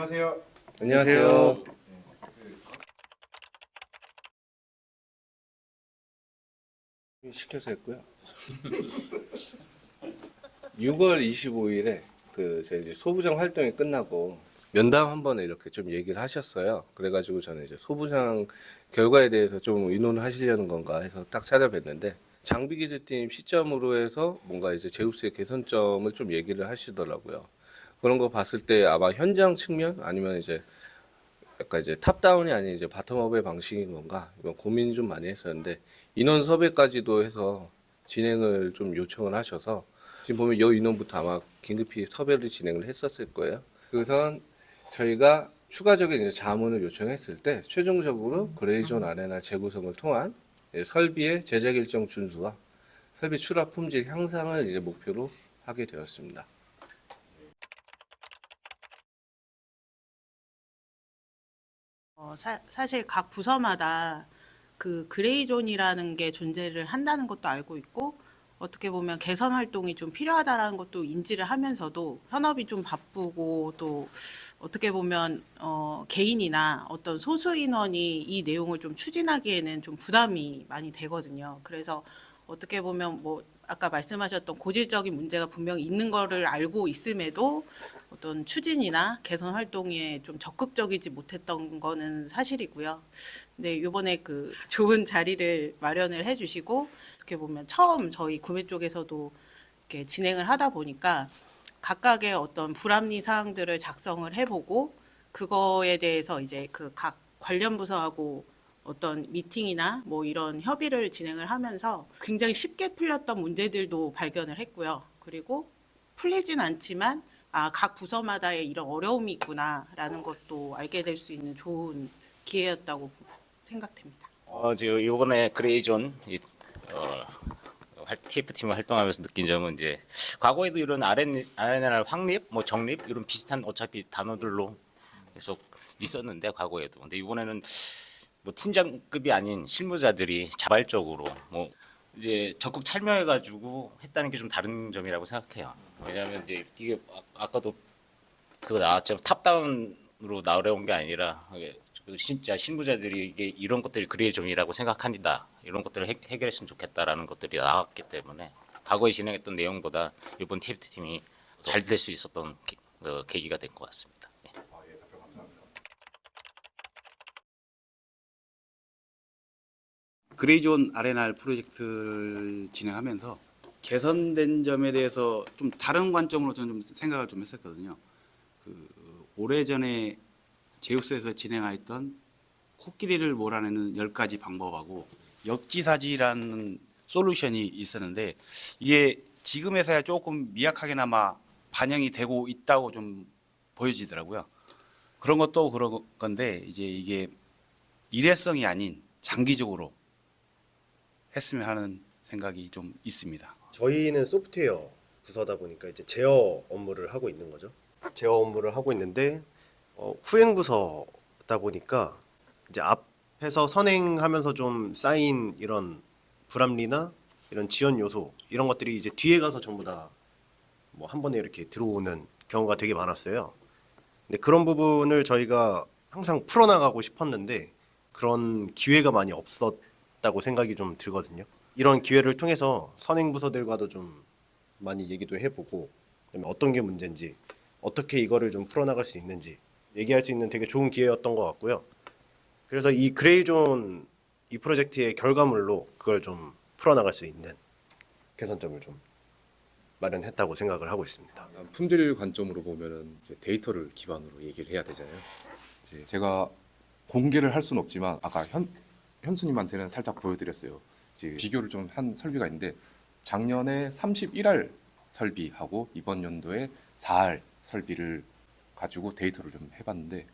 안녕하세요. 안녕하세요. 시켜서 했고요. 6월 25일에 제 이제 소부장 활동이 끝나고 면담 한 번에 이렇게 좀 얘기를 하셨어요. 그래가지고 저는 이제 소부장 결과에 대해서 좀 의논을 하시려는 건가 해서 딱 찾아뵀는데 장비기술팀 시점으로 해서 뭔가 이제 제우스의 개선점을 좀 얘기를 하시더라고요. 그런 거 봤을 때 아마 현장 측면 아니면 이제 약간 이제 탑다운이 아닌 이제 바텀업의 방식인 건가 이건 고민 좀 많이 했었는데 인원 섭외까지도 해서 진행을 좀 요청을 하셔서 지금 보면 여 인원부터 아마 긴급히 섭외를 진행을 했었을 거예요. 그래서 저희가 추가적인 이제 자문을 요청했을 때 최종적으로 그레이존 아레나 재구성을 통한 설비의 제작 일정 준수와 설비 출하 품질 향상을 이제 목표로 하게 되었습니다. 사실 각 부서마다 그 그레이존이라는 게 존재를 한다는 것도 알고 있고 어떻게 보면 개선 활동이 좀 필요하다라는 것도 인지를 하면서도 현업이 좀 바쁘고 또 어떻게 보면 개인이나 어떤 소수 인원이 이 내용을 좀 추진하기에는 좀 부담이 많이 되거든요. 그래서 어떻게 보면 뭐 아까 말씀하셨던 고질적인 문제가 분명히 있는 거를 알고 있음에도 어떤 추진이나 개선 활동에 좀 적극적이지 못했던 거는 사실이고요. 근데 이번에 그 좋은 자리를 마련을 해주시고 어떻게 보면 처음 저희 구매 쪽에서도 이렇게 진행을 하다 보니까 각각의 어떤 불합리 사항들을 작성을 해보고 그거에 대해서 이제 그 각 관련 부서하고 어떤 미팅이나 뭐 이런 협의를 진행을 하면서 굉장히 쉽게 풀렸던 문제들도 발견을 했고요. 그리고 풀리진 않지만 각 부서마다의 이런 어려움이 있구나라는 것도 알게 될 수 있는 좋은 기회였다고 생각됩니다. 지금 이번에 그레이존 TF팀을 활동하면서 느낀 점은 이제 과거에도 이런 RNR 확립, 뭐 정립 이런 비슷한 어차피 단어들로 계속 있었는데 과거에도. 근데 이번에는 뭐 팀장급이 아닌 실무자들이 자발적으로 뭐 이제 적극 참여해가지고 했다는 게 좀 다른 점이라고 생각해요. 왜냐하면 이제 이게 아까도 그거 나왔지만 탑다운으로 나오려온 게 아니라 진짜 실무자들이 이게 이런 것들이 그레이존이라고 생각한다. 이런 것들을 해결했으면 좋겠다라는 것들이 나왔기 때문에 과거에 진행했던 내용보다 이번 TF팀이 잘 될 수 있었던 계기가 된 것 같습니다. 예. 예, 답변 감사합니다. 그레이존 R&R 프로젝트를 진행하면서 개선된 점에 대해서 좀 다른 관점으로 저는 좀 생각을 좀 했었거든요. 오래전에 제우스에서 진행하였던 코끼리를 몰아내는 10가지 방법하고 역지사지라는 솔루션이 있었는데 이게 지금에서야 조금 미약하게나마 반영이 되고 있다고 좀 보여지더라고요. 그런 것도 그런 건데 이제 이게 일회성이 아닌 장기적으로 했으면 하는 생각이 좀 있습니다. 저희는 소프트웨어 부서다 보니까 이제 제어 업무를 하고 있는 거죠. 제어 업무를 하고 있는데 후행 부서다 보니까 이제 앞에서 선행하면서 좀 쌓인 이런 불합리나 이런 지연 요소 이런 것들이 이제 뒤에 가서 전부 다 뭐 한 번에 이렇게 들어오는 경우가 되게 많았어요. 근데 그런 부분을 저희가 항상 풀어나가고 싶었는데 그런 기회가 많이 없었다고 생각이 좀 들거든요. 이런 기회를 통해서 선행 부서들과도 좀 많이 얘기도 해보고 그다음에 어떤 게 문제인지 어떻게 이거를 좀 풀어나갈 수 있는지 얘기할 수 있는 되게 좋은 기회였던 것 같고요. 그래서 이 그레이존 이 프로젝트의 결과물로 그걸 좀 풀어나갈 수 있는 개선점을 좀 마련했다고 생각을 하고 있습니다. 품질 관점으로 보면은 이제 데이터를 기반으로 얘기를 해야 되잖아요. 이제 제가 공개를 할 수는 없지만 아까 현수님한테는 살짝 보여드렸어요. 이제 비교를 좀 한 설비가 있는데 작년에 31알 설비하고 이번 연도에 4알 설비를 가지고 데이터를 좀 해봤는데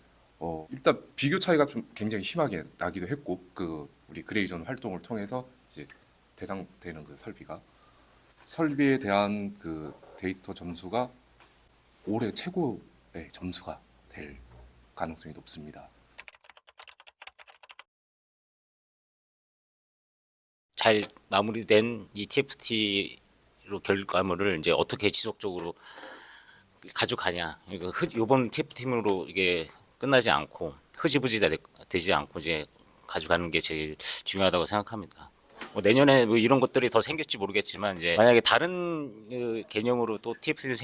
일단 비교 차이가 좀 굉장히 심하게 나기도 했고 우리 그레이존 활동을 통해서 이제 대상되는 그 설비에 대한 그 데이터 점수가 올해 최고의 점수가 될 가능성이 높습니다. 잘 마무리된 이 TFT로 결과물을 이제 어떻게 지속적으로 가져가냐. 이거 이번 TF팀으로 이게 끝나지 않고 흐지부지 되지 않고 이제 가져가는 게 제일 중요하다고 생각합니다. 뭐 내년에 뭐 이런 것들이 더 생길지 모르겠지만 이제 만약에 다른 개념으로 또 TFT를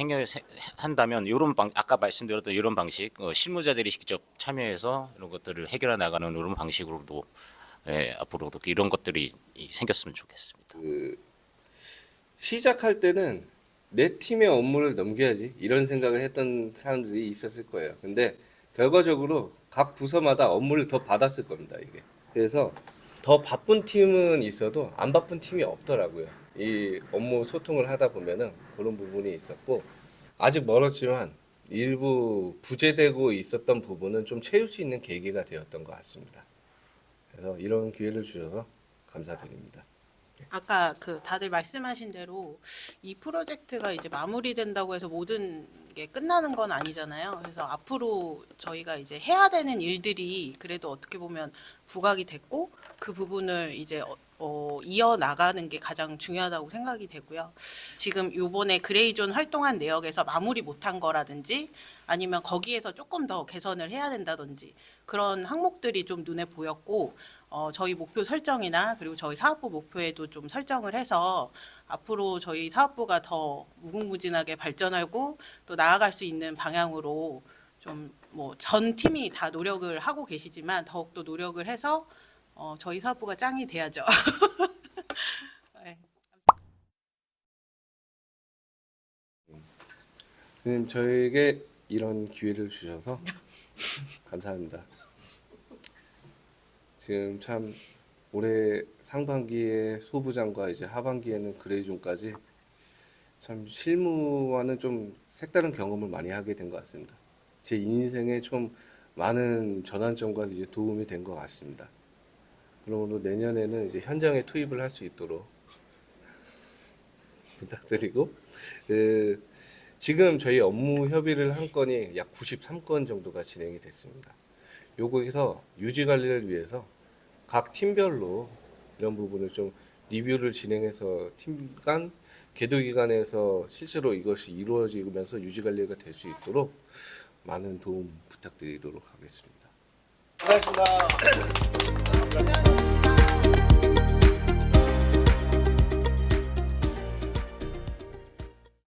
한다면 이런 아까 말씀드렸던 이런 방식 실무자들이 직접 참여해서 이런 것들을 해결해 나가는 이런 방식으로도 앞으로도 이런 것들이 생겼으면 좋겠습니다. 시작할 때는 내 팀의 업무를 넘겨야지 이런 생각을 했던 사람들이 있었을 거예요. 근데 결과적으로 각 부서마다 업무를 더 받았을 겁니다, 이게. 그래서 더 바쁜 팀은 있어도 안 바쁜 팀이 없더라고요. 이 업무 소통을 하다 보면은 그런 부분이 있었고, 아직 멀었지만 일부 부재되고 있었던 부분은 좀 채울 수 있는 계기가 되었던 것 같습니다. 그래서 이런 기회를 주셔서 감사드립니다. 아까 그 다들 말씀하신 대로 이 프로젝트가 이제 마무리된다고 해서 모든 게 끝나는 건 아니잖아요. 그래서 앞으로 저희가 이제 해야 되는 일들이 그래도 어떻게 보면 부각이 됐고 그 부분을 이제 이어 나가는 게 가장 중요하다고 생각이 되고요. 지금 요번에 그레이존 활동한 내역에서 마무리 못한 거라든지 아니면 거기에서 조금 더 개선을 해야 된다든지 그런 항목들이 좀 눈에 보였고 저희 목표 설정이나 그리고 저희 사업부 목표에도 좀 설정을 해서 앞으로 저희 사업부가 더 무궁무진하게 발전하고 또 나아갈 수 있는 방향으로 좀 뭐 전 팀이 다 노력을 하고 계시지만 더욱더 노력을 해서 저희 사업부가 짱이 돼야죠. 네. 선생님, 저에게 이런 기회를 주셔서 감사합니다. 지금 참 올해 상반기에 소부장과 이제 하반기에는 그레이존까지 참 실무와는 좀 색다른 경험을 많이 하게 된 것 같습니다. 제 인생에 좀 많은 전환점과 이제 도움이 된 것 같습니다. 그러므로 내년에는 이제 현장에 투입을 할 수 있도록 부탁드리고, 지금 저희 업무 협의를 한 건이 약 93건 정도가 진행이 됐습니다. 요거에서 유지 관리를 위해서 각 팀별로 이런 부분을 좀 리뷰를 진행해서 팀 간 궤도 기관에서 실제로 이것이 이루어지면서 유지 관리가 될 수 있도록 많은 도움 부탁드리도록 하겠습니다. 고맙습니다.